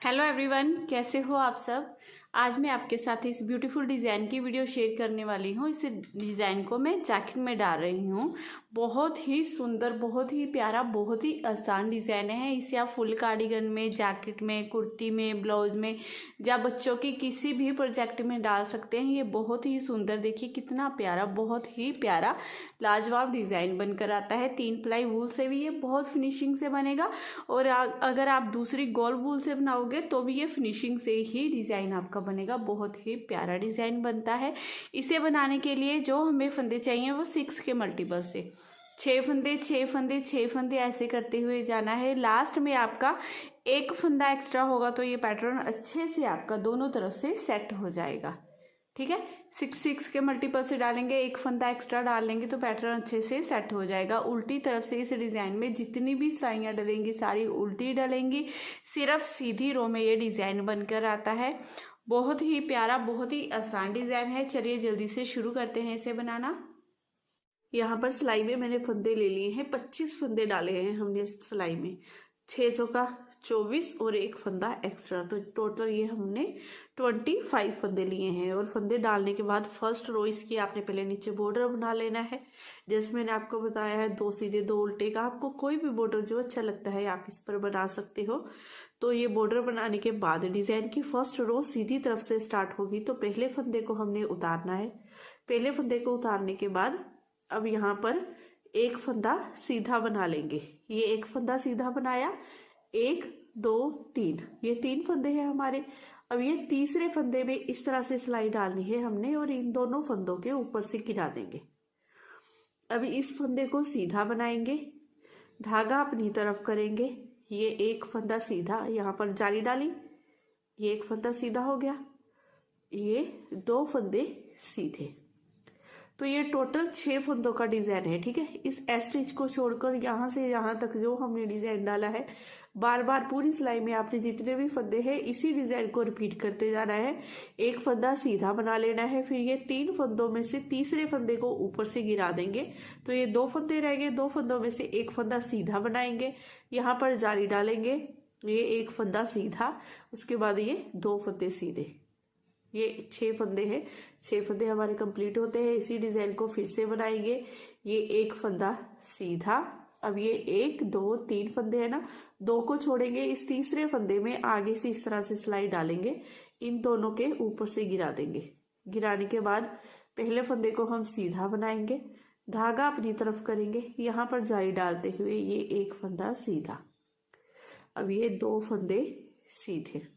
Hello everyone, कैसे हो आप सब। आज मैं आपके साथ इस ब्यूटीफुल डिज़ाइन की वीडियो शेयर करने वाली हूँ। इस डिज़ाइन को मैं जैकेट में डाल रही हूँ। बहुत ही सुंदर, बहुत ही प्यारा, बहुत ही आसान डिज़ाइन है। इसे आप फुल कार्डिगन में, जैकेट में, कुर्ती में, ब्लाउज में या बच्चों की किसी भी प्रोजेक्ट में डाल सकते हैं। ये बहुत ही सुंदर, देखिए कितना प्यारा, बहुत ही प्यारा लाजवाब डिज़ाइन बनकर आता है। 3 प्लाई वूल से भी ये बहुत फिनिशिंग से बनेगा और अगर आप दूसरी गोल वूल से बनाओगे तो भी ये फिनिशिंग से ही डिज़ाइन आपका बनेगा। बहुत ही प्यारा डिज़ाइन बनता है। इसे बनाने के लिए जो हमें फंदे चाहिए वो 6 के मल्टीपल से 6 फंदे 6 फंदे 6 फंदे ऐसे करते हुए जाना है। लास्ट में आपका एक फंदा एक्स्ट्रा होगा तो ये पैटर्न अच्छे से आपका दोनों तरफ से सेट हो जाएगा। ठीक है, 6 के मल्टीपल से डालेंगे, एक फंदा एक्स्ट्रा डाल लेंगे तो पैटर्न अच्छे से सेट हो जाएगा। उल्टी तरफ से इस डिज़ाइन में जितनी भी सिलाइयाँ डलेंगी सारी उल्टी डलेंगी। सिर्फ सीधी रो में ये डिज़ाइन बनकर आता है। बहुत ही प्यारा, बहुत ही आसान डिज़ाइन है। चलिए जल्दी से शुरू करते हैं इसे बनाना। यहाँ पर सिलाई में मैंने फंदे ले लिए हैं, 25 फंदे डाले हैं हमने सिलाई में। 6 चौका 24 और एक फंदा एक्स्ट्रा, तो टोटल ये हमने 25 फंदे लिए हैं। और फंदे डालने के बाद फर्स्ट रो इसकी आपने पहले नीचे बॉर्डर बना लेना है। जैसे मैंने आपको बताया है, 2 सीधे 2 उल्टे का, आपको कोई भी बॉर्डर जो अच्छा लगता है आप इस पर बना सकते हो। तो ये बॉर्डर बनाने के बाद डिज़ाइन की फर्स्ट रो सीधी तरफ से स्टार्ट होगी। तो पहले फंदे को हमने उतारना है। पहले फंदे को उतारने के बाद अब यहाँ पर एक फंदा सीधा बना लेंगे। ये एक फंदा सीधा बनाया, 1 2 3, ये 3 फंदे हैं हमारे। अब ये तीसरे फंदे में इस तरह से सिलाई डालनी है हमने और इन दोनों फंदों के ऊपर से गिरा देंगे। अब इस फंदे को सीधा बनाएंगे, धागा अपनी तरफ करेंगे। ये एक फंदा सीधा, यहाँ पर जाली डाली, ये एक फंदा सीधा हो गया, ये 2 फंदे सीधे। तो ये टोटल 6 फंदों का डिज़ाइन है। ठीक है, इस एस स्टिच को छोड़कर यहाँ से यहाँ तक जो हमने डिज़ाइन डाला है, बार बार पूरी सिलाई में आपने जितने भी फंदे हैं इसी डिज़ाइन को रिपीट करते जाना है। एक फंदा सीधा बना लेना है, फिर ये 3 फंदों में से तीसरे फंदे को ऊपर से गिरा देंगे। तो ये 2 फंदे रहेंगे, 2 फंदों में से एक फंदा सीधा बनाएंगे, यहाँ पर जाली डालेंगे, ये एक फंदा सीधा, उसके बाद ये 2 फंदे सीधे। ये 6 फंदे हैं। 6 फंदे हमारे कंप्लीट होते हैं। इसी डिज़ाइन को फिर से बनाएंगे। ये एक फंदा सीधा, अब ये 1 2 3 फंदे है ना, 2 को छोड़ेंगे, इस तीसरे फंदे में आगे से इस तरह से सिलाई डालेंगे, इन दोनों के ऊपर से गिरा देंगे। गिराने के बाद पहले फंदे को हम सीधा बनाएंगे, धागा अपनी तरफ करेंगे, यहाँ पर जाली डालते हुए ये एक फंदा सीधा, अब ये 2 फंदे सीधे।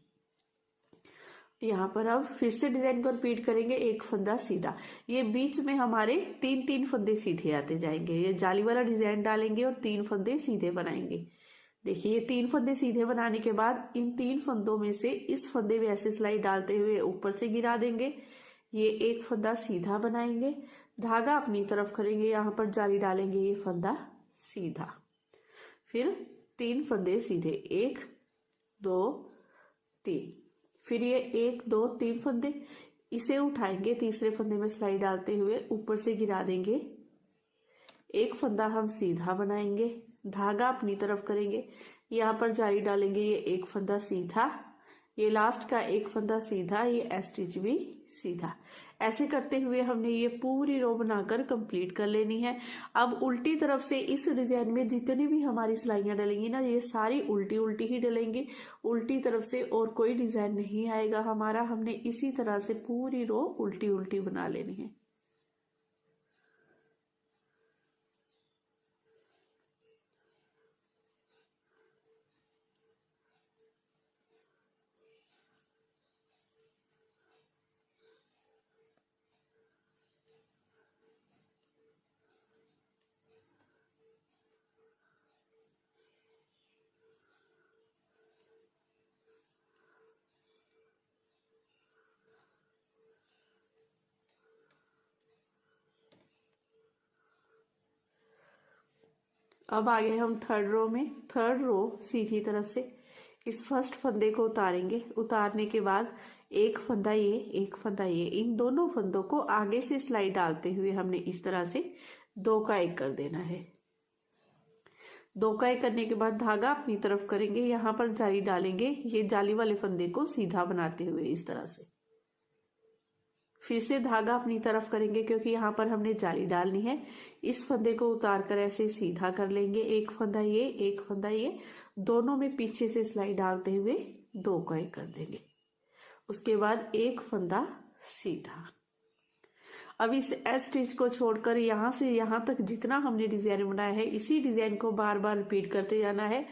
यहाँ पर अब फिर से डिजाइन को रिपीट करेंगे, एक फंदा सीधा, ये बीच में हमारे 3 फंदे सीधे आते जाएंगे। ये जाली वाला डिजाइन डालेंगे और 3 फंदे सीधे बनाएंगे। देखिए, ये 3 फंदे सीधे बनाने के बाद इन 3 फंदों में से इस फंदे में ऐसे सिलाई डालते हुए ऊपर से गिरा देंगे। ये एक फंदा सीधा बनाएंगे, धागा अपनी तरफ करेंगे, यहाँ पर जाली डालेंगे, ये फंदा सीधा, फिर 3 फंदे सीधे, 1 2 3, फिर ये 1 2 3 फंदे, इसे उठाएंगे, तीसरे फंदे में सिलाई डालते हुए ऊपर से गिरा देंगे, एक फंदा हम सीधा बनाएंगे, धागा अपनी तरफ करेंगे, यहाँ पर जाली डालेंगे, ये एक फंदा सीधा, ये लास्ट का एक फंदा सीधा, ये एस स्टिच भी सीधा। ऐसे करते हुए हमने ये पूरी रो बनाकर कंप्लीट कर लेनी है। अब उल्टी तरफ से इस डिजाइन में जितनी भी हमारी सिलाइयाँ डलेंगी ना, ये सारी उल्टी उल्टी ही डलेंगी। उल्टी तरफ से और कोई डिजाइन नहीं आएगा हमारा। हमने इसी तरह से पूरी रो उल्टी उल्टी बना लेनी है। अब आ गए हम थर्ड रो में। थर्ड रो सीधी तरफ से इस फर्स्ट फंदे को उतारेंगे। उतारने के बाद एक फंदा ये, एक फंदा ये, इन दोनों फंदों को आगे से सिलाई डालते हुए हमने इस तरह से 2 का 1 कर देना है। 2 का 1 करने के बाद धागा अपनी तरफ करेंगे, यहाँ पर जाली डालेंगे, ये जाली वाले फंदे को सीधा बनाते हुए इस तरह से। फिर से धागा अपनी तरफ करेंगे क्योंकि यहाँ पर हमने जाली डालनी है। इस फंदे को उतार कर ऐसे सीधा कर लेंगे, एक फंदा ये, एक फंदा ये, दोनों में पीछे से सिलाई डालते हुए 2 का 1 कर देंगे। उसके बाद एक फंदा सीधा। अब इस एस स्टिच को छोड़कर यहाँ से यहाँ तक जितना हमने डिजाइन बनाया है इसी डिजाइन को बार बार रिपीट करते जाना है।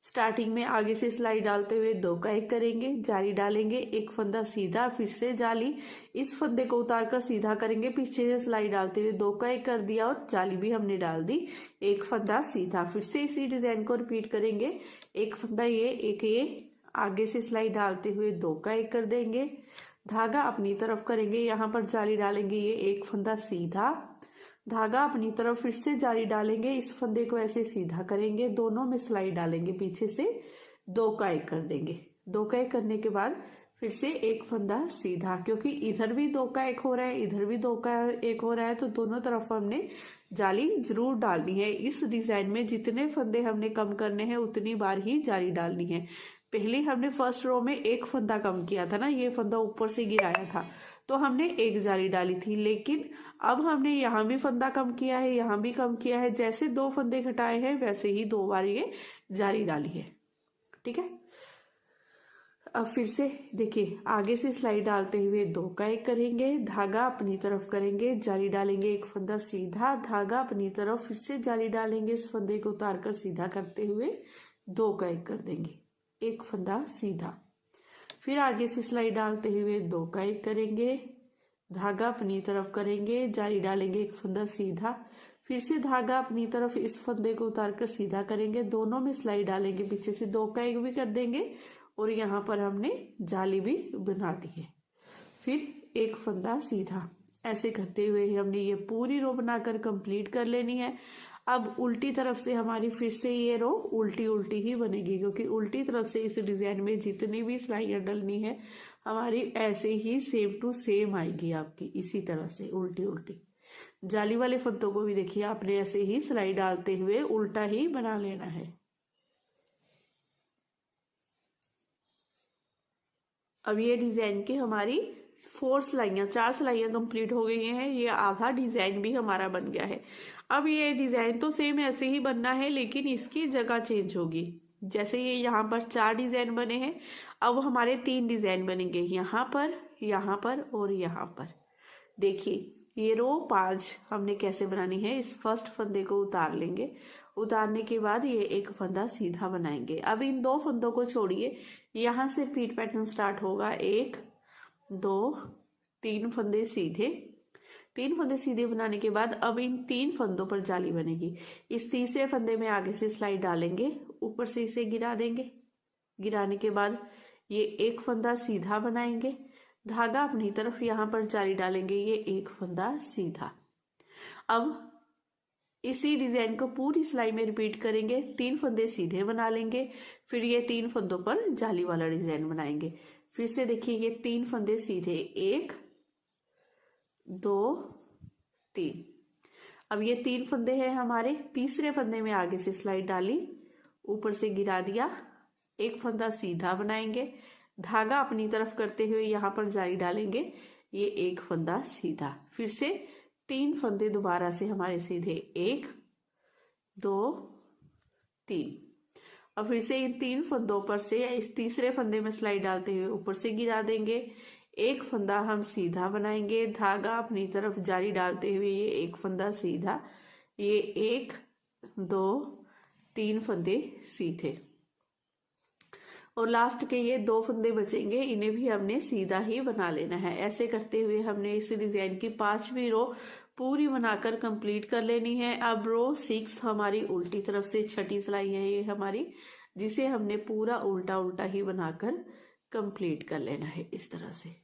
स्टार्टिंग में आगे से सिलाई डालते हुए 2 का 1 करेंगे, जाली डालेंगे, एक फंदा सीधा, फिर से जाली, इस फंदे को उतार कर सीधा करेंगे, पीछे से सिलाई डालते हुए 2 का 1 कर दिया और जाली भी हमने डाल दी, एक फंदा सीधा। फिर से इसी डिजाइन को रिपीट करेंगे, एक फंदा ये, एक ये, आगे से सिलाई डालते हुए 2 का 1 कर देंगे, धागा अपनी तरफ करेंगे, यहाँ पर जाली डालेंगे, ये एक फंदा सीधा, धागा अपनी तरफ, फिर से जाली डालेंगे, इस फंदे को ऐसे सीधा करेंगे, दोनों में सिलाई डालेंगे, पीछे से 2 का 1 कर देंगे। 2 का 1 करने के बाद फिर से एक फंदा सीधा, क्योंकि इधर भी 2 का 1 हो रहा है, इधर भी 2 का 1 हो रहा है, तो दोनों तरफ हमने जाली जरूर डालनी है। इस डिजाइन में जितने फंदे हमने कम करने हैं उतनी बार ही जाली डालनी है। पहले हमने फर्स्ट रो में एक फंदा कम किया था ना, ये फंदा ऊपर से गिराया था तो हमने एक जाली डाली थी, लेकिन अब हमने यहाँ भी फंदा कम किया है, यहाँ भी कम किया है, जैसे 2 फंदे घटाए हैं वैसे ही 2 बार ये जाली डाली है। ठीक है, अब फिर से देखिए, आगे से सिलाई डालते हुए 2 का 1 करेंगे, धागा अपनी तरफ करेंगे, जाली डालेंगे, एक फंदा सीधा, धागा अपनी तरफ, फिर से जाली डालेंगे, इस फंदे को उतार कर सीधा करते हुए 2 का 1 कर देंगे, एक फंदा सीधा, फिर आगे से सिलाई डालते हुए 2 का 1 करेंगे, धागा अपनी तरफ करेंगे, जाली डालेंगे, एक फंदा सीधा, फिर से धागा अपनी तरफ, इस फंदे को उतार कर सीधा करेंगे, दोनों में सिलाई डालेंगे, पीछे से 2 का 1 भी कर देंगे और यहाँ पर हमने जाली भी बना दी है, फिर एक फंदा सीधा। ऐसे करते हुए हमने ये पूरी रो बनाकर कंप्लीट कर लेनी है। अब उल्टी तरफ से हमारी फिर से ये रो उल्टी उल्टी ही बनेगी, क्योंकि उल्टी तरफ से इस डिजाइन में जितनी भी सिलाइयाँ डलनी है हमारी ऐसे ही सेम टू सेम आएगी आपकी, इसी तरह से उल्टी उल्टी। जाली वाले फंदों को भी देखिए आपने ऐसे ही सिलाई डालते हुए उल्टा ही बना लेना है। अब ये डिजाइन की हमारी 4 सिलाइयाँ, 4 सिलाइयाँ कंप्लीट हो गई हैं, ये आधा डिजाइन भी हमारा बन गया है। अब ये डिजाइन तो सेम ऐसे ही बनना है, लेकिन इसकी जगह चेंज होगी। जैसे ये यहाँ पर 4 डिजाइन बने हैं, अब हमारे 3 डिजाइन बनेंगे, यहाँ पर और यहाँ पर। देखिए ये रो 5 हमने कैसे बनानी है, इस फर्स्ट फंदे को उतार लेंगे, उतारने के बाद ये एक फंदा सीधा बनाएंगे। अब इन 2 फंदों को छोड़िए, यहाँ से रिपीट पैटर्न स्टार्ट होगा, 1 2 3 फंदे सीधे, 3 फंदे सीधे बनाने के बाद अब इन 3 फंदों पर जाली बनेगी। इस तीसरे फंदे में आगे से सिलाई डालेंगे, ऊपर से इसे गिरा देंगे, गिराने के बाद ये एक फंदा सीधा बनाएंगे, धागा अपनी तरफ, यहाँ पर जाली डालेंगे, ये एक फंदा सीधा। अब इसी डिजाइन को पूरी सिलाई में रिपीट करेंगे, 3 फंदे सीधे बना लेंगे, फिर ये 3 फंदों पर जाली वाला डिजाइन बनाएंगे। फिर से देखिए ये 3 फंदे सीधे, 1 2 3। अब ये 3 फंदे हैं हमारे, तीसरे फंदे में आगे से सिलाई डाली, ऊपर से गिरा दिया, एक फंदा सीधा बनाएंगे, धागा अपनी तरफ करते हुए यहाँ पर जाली डालेंगे, ये एक फंदा सीधा, फिर से 3 फंदे दोबारा से हमारे सीधे, 1 2 3। अब फिर से इन 3 फंदों पर से इस तीसरे फंदे में सिलाई डालते हुए ऊपर से गिरा देंगे, एक फंदा हम सीधा बनाएंगे, धागा अपनी तरफ जाली डालते हुए ये एक फंदा सीधा, ये 1 2 3 फंदे सीधे, और लास्ट के ये 2 फंदे बचेंगे, इन्हें भी हमने सीधा ही बना लेना है। ऐसे करते हुए हमने इस डिजाइन की 5वीं रो पूरी बनाकर कंप्लीट कर लेनी है। अब रो 6 हमारी उल्टी तरफ से छठी सिलाई है ये हमारी, जिसे हमने पूरा उल्टा उल्टा ही बनाकर कंप्लीट कर लेना है इस तरह से।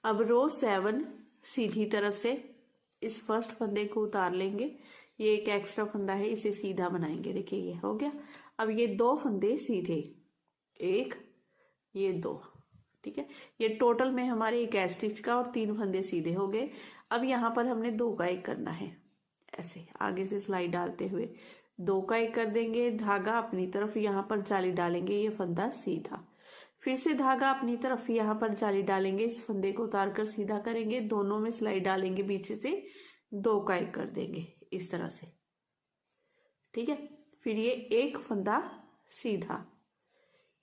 अब रो 7 सीधी तरफ से इस फर्स्ट फंदे को उतार लेंगे, ये एक एक्स्ट्रा फंदा है, इसे सीधा बनाएंगे, देखिए ये हो गया। अब ये 2 फंदे सीधे, 1 ये 2, ठीक है, ये टोटल में हमारे एक स्टिच का और 3 फंदे सीधे हो गए। अब यहाँ पर हमने 2 का 1 करना है, ऐसे आगे से सिलाई डालते हुए 2 का 1 कर देंगे, धागा अपनी तरफ यहाँ पर जाली डालेंगे, ये फंदा सीधा, फिर से धागा अपनी तरफ यहाँ पर जाली डालेंगे, इस फंदे को उतार कर सीधा करेंगे, दोनों में सिलाई डालेंगे, पीछे से 2 का 1 कर देंगे इस तरह से, ठीक है। फिर ये एक फंदा सीधा,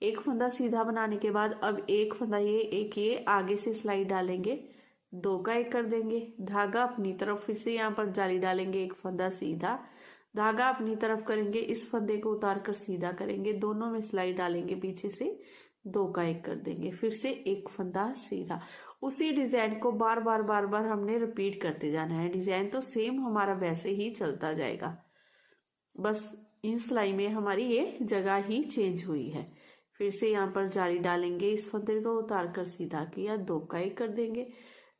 एक फंदा सीधा बनाने के बाद अब एक फंदा ये आगे से सिलाई डालेंगे, 2 का 1 कर देंगे, धागा अपनी तरफ, फिर से यहाँ पर जाली डालेंगे, एक फंदा सीधा, धागा अपनी तरफ करेंगे, इस फंदे को उतार कर सीधा करेंगे, दोनों में सिलाई डालेंगे, पीछे से 2 का 1 कर देंगे, फिर से एक फंदा सीधा। उसी डिजाइन को बार बार हमने रिपीट करते जाना है। डिजाइन तो सेम हमारा वैसे ही चलता जाएगा, बस इन सिलाई में हमारी ये जगह ही चेंज हुई है। फिर से यहाँ पर जाली डालेंगे, इस फंदे को उतार कर सीधा किया, 2 का 1 कर देंगे,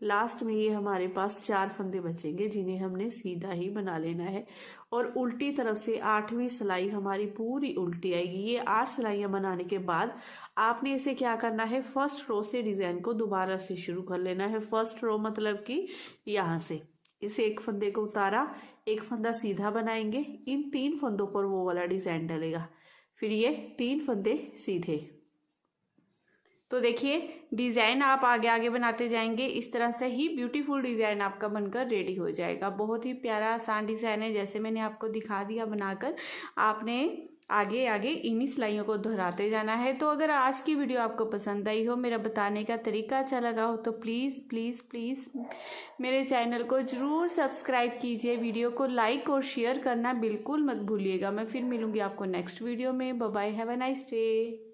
लास्ट में ये हमारे पास 4 फंदे बचेंगे जिन्हें हमने सीधा ही बना लेना है। और उल्टी तरफ से 8वीं सिलाई हमारी पूरी उल्टी आएगी। ये 8 सिलाइयां बनाने के बाद आपने इसे क्या करना है, फर्स्ट रो से डिजाइन को दोबारा से शुरू कर लेना है। फर्स्ट रो मतलब कि यहाँ से इसे एक फंदे को उतारा, एक फंदा सीधा बनाएंगे, इन 3 फंदों पर वो वाला डिजाइन डलेगा, फिर ये 3 फंदे सीधे। तो देखिए डिजाइन आप आगे आगे बनाते जाएंगे, इस तरह से ही ब्यूटीफुल डिजाइन आपका बनकर रेडी हो जाएगा। बहुत ही प्यारा आसान डिजाइन है, जैसे मैंने आपको दिखा दिया बनाकर, आपने आगे आगे इन्हीं सिलाइयों को दोहराते जाना है। तो अगर आज की वीडियो आपको पसंद आई हो, मेरा बताने का तरीका अच्छा लगा हो, तो प्लीज़ प्लीज़ प्लीज़ मेरे चैनल को ज़रूर सब्सक्राइब कीजिए, वीडियो को लाइक और शेयर करना बिल्कुल मत भूलिएगा। मैं फिर मिलूँगी आपको नेक्स्ट वीडियो में। Bye bye, have a nice day.